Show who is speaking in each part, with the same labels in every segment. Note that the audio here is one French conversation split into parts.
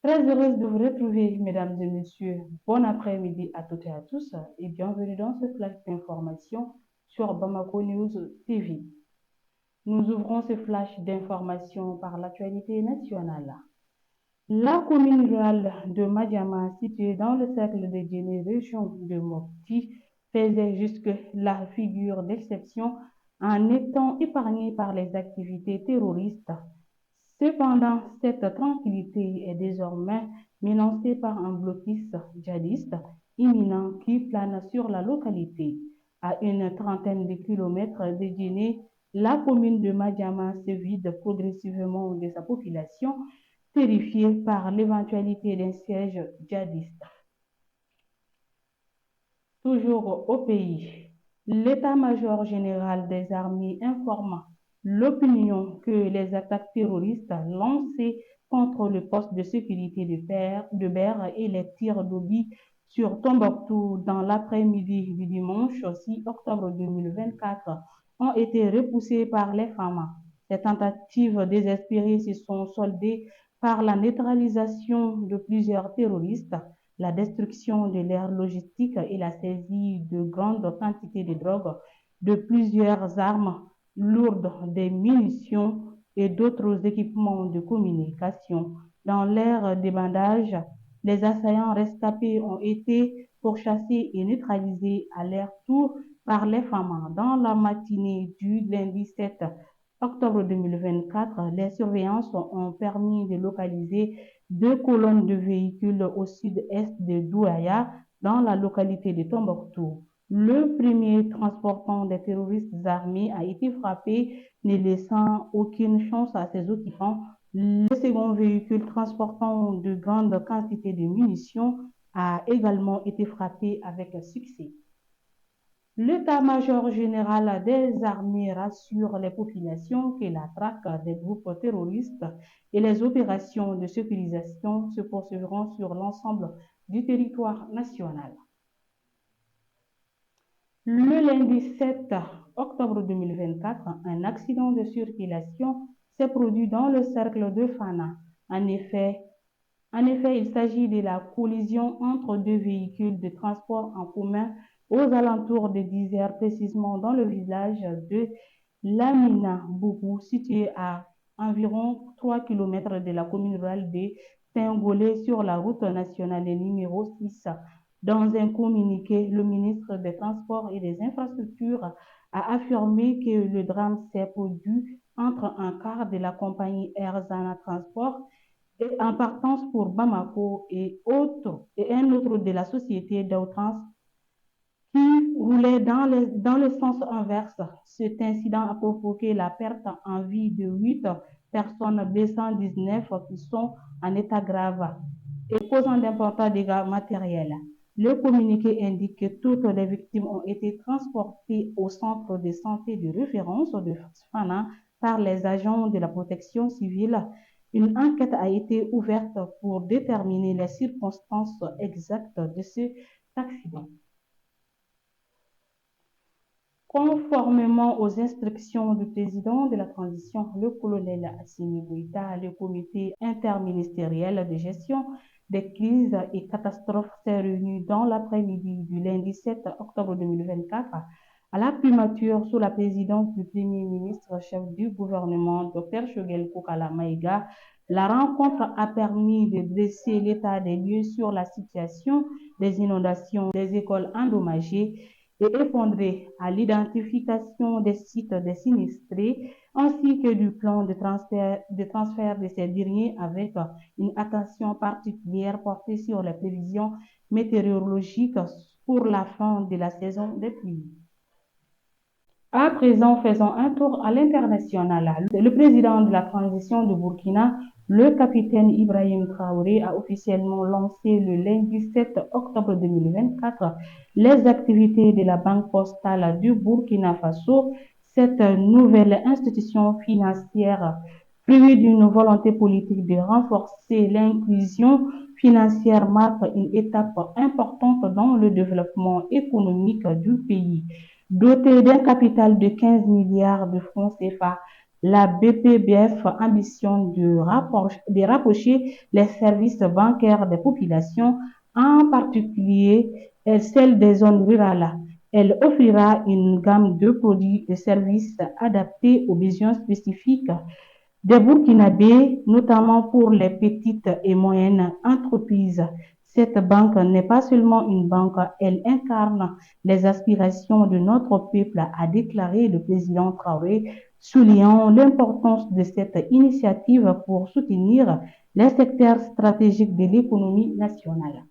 Speaker 1: Très heureuse de vous retrouver, mesdames et messieurs. Bon après-midi à toutes et à tous et bienvenue dans ce flash d'information sur Bamako News TV. Nous ouvrons ce flash d'information par l'actualité nationale. La commune rurale de Madiama, située dans le cercle de Djéné, région de Mopti, faisait jusque la figure d'exception en étant épargnée par les activités terroristes. Cependant, cette tranquillité est désormais menacée par un blocus djihadiste imminent qui plane sur la localité. À une trentaine de kilomètres de Djéné, la commune de Madiama se vide progressivement de sa population, terrifiée par l'éventualité d'un siège djihadiste. Toujours au pays, l'état-major général des armées informe l'opinion que les attaques terroristes lancées contre le poste de sécurité de Ber et les tirs d'obus sur Tombouctou dans l'après-midi du dimanche 6 octobre 2024 ont été repoussées par les FAMA. Ces tentatives désespérées se sont soldées par la neutralisation de plusieurs terroristes, la destruction de l'aire logistique et la saisie de grandes quantités de drogue, de plusieurs armes lourdes, des munitions et d'autres équipements de communication. Dans l'aire de bandage, les assaillants rescapés ont été pourchassés et neutralisés à leur tour par les FAMA. Dans la matinée du lundi 7 octobre 2024, les surveillances ont permis de localiser deux colonnes de véhicules au sud-est de Douaya, dans la localité de Tombouctou. Le premier transportant des terroristes armés a été frappé, ne laissant aucune chance à ses occupants. Le second véhicule transportant de grandes quantités de munitions a également été frappé avec succès. L'état-major général des armées rassure les populations que la traque des groupes terroristes et les opérations de sécurisation se poursuivront sur l'ensemble du territoire national. Le lundi 7 octobre 2024, un accident de circulation s'est produit dans le cercle de Fana. En effet, il s'agit de la collision entre deux véhicules de transport en commun aux alentours de 10 heures, précisément dans le village de Lamina Boubou, situé à environ 3 km de la commune rurale de Saint-Golé sur la route nationale numéro 6. Dans un communiqué, le ministre des Transports et des Infrastructures a affirmé que le drame s'est produit entre un car de la compagnie Air-Zana Transport et en partance pour Bamako et un autre de la société d'Outrans qui roulait dans le sens inverse. Cet incident a provoqué la perte en vie de 8 personnes, blessant 19 qui sont en état grave et causant d'importants dégâts matériels. Le communiqué indique que toutes les victimes ont été transportées au centre de santé de référence de Fana par les agents de la protection civile. Une enquête a été ouverte pour déterminer les circonstances exactes de cet accident. Conformément aux instructions du président de la transition, le colonel Assimi Goïta, le comité interministériel de gestion des crises et catastrophes s'est réuni dans l'après-midi du lundi 7 octobre 2024 à la primature sous la présidence du Premier ministre chef du gouvernement, Dr Choguel Kokala Maïga. La rencontre a permis de dresser l'état des lieux sur la situation des inondations des écoles endommagées et effondrées, à l'identification des sites des sinistrés, ainsi que du plan de transfert de ces derniers avec une attention particulière portée sur les prévisions météorologiques pour la fin de la saison des pluies. À présent, faisons un tour à l'international. Le président de la transition de Burkina, le capitaine Ibrahim Traoré, a officiellement lancé le lundi 7 octobre 2024 les activités de la Banque postale du Burkina Faso. Cette nouvelle institution financière, fruit d'une volonté politique de renforcer l'inclusion financière, marque une étape importante dans le développement économique du pays. Doté d'un capital de 15 milliards de francs CFA, La BPBF ambitionne de rapprocher les services bancaires des populations, en particulier celles des zones rurales. Elle offrira une gamme de produits et services adaptés aux besoins spécifiques des Burkinabés, notamment pour les petites et moyennes entreprises. Cette banque n'est pas seulement une banque, elle incarne les aspirations de notre peuple, a déclaré le président Traoré, soulignant l'importance de cette initiative pour soutenir les secteurs stratégiques de l'économie nationale.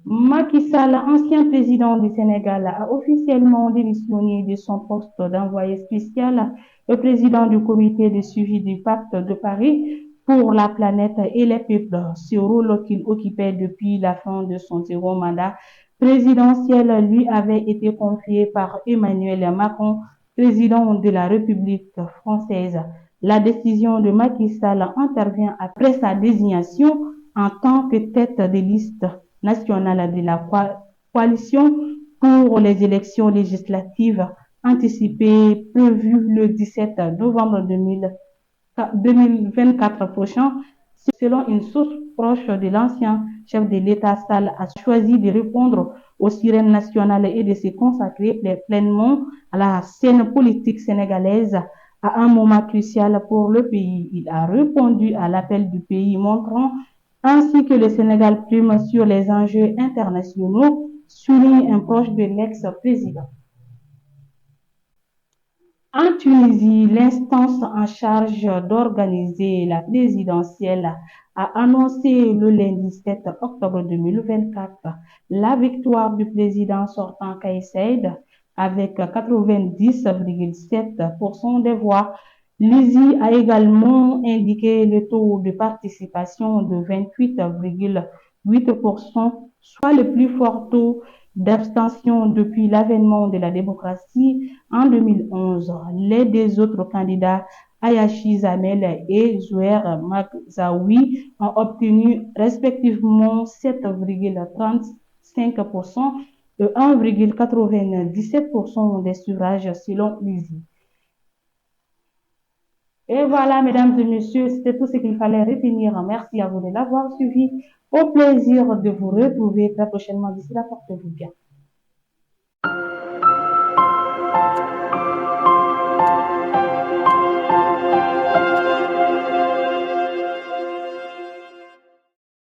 Speaker 1: Macky Sall, ancien président du Sénégal, a officiellement démissionné de son poste d'envoyé spécial au président du comité de suivi du pacte de Paris pour la planète et les peuples, ce rôle qu'il occupait depuis la fin de son second mandat présidentiel lui avait été confié par Emmanuel Macron, président de la République française. La décision de Macky Sall intervient après sa désignation en tant que tête de liste nationale de la coalition pour les élections législatives anticipées prévues le 17 novembre 2024 prochain. Selon une source proche de l'ancien chef de l'État, Sall a choisi de répondre aux sirènes nationales et de se consacrer pleinement à la scène politique sénégalaise à un moment crucial pour le pays. Il a répondu à l'appel du pays, montrant ainsi que le Sénégal prime sur les enjeux internationaux, souligne un proche de l'ex-président. En Tunisie, l'instance en charge d'organiser la présidentielle a annoncé le lundi 7 octobre 2024 la victoire du président sortant Kais Saied avec 90,7% des voix. L'ISI a également indiqué le taux de participation de 28,8%, soit le plus fort taux d'abstention depuis l'avènement de la démocratie en 2011. Les deux autres candidats, Ayashi Zamel et Zouer Magzaoui, ont obtenu respectivement 7,35% et 1,97% des suffrages selon l'ISI. Et voilà, mesdames et messieurs, c'était tout ce qu'il fallait retenir. Merci à vous de l'avoir suivi. Au plaisir de vous retrouver très prochainement. D'ici là, portez-vous bien.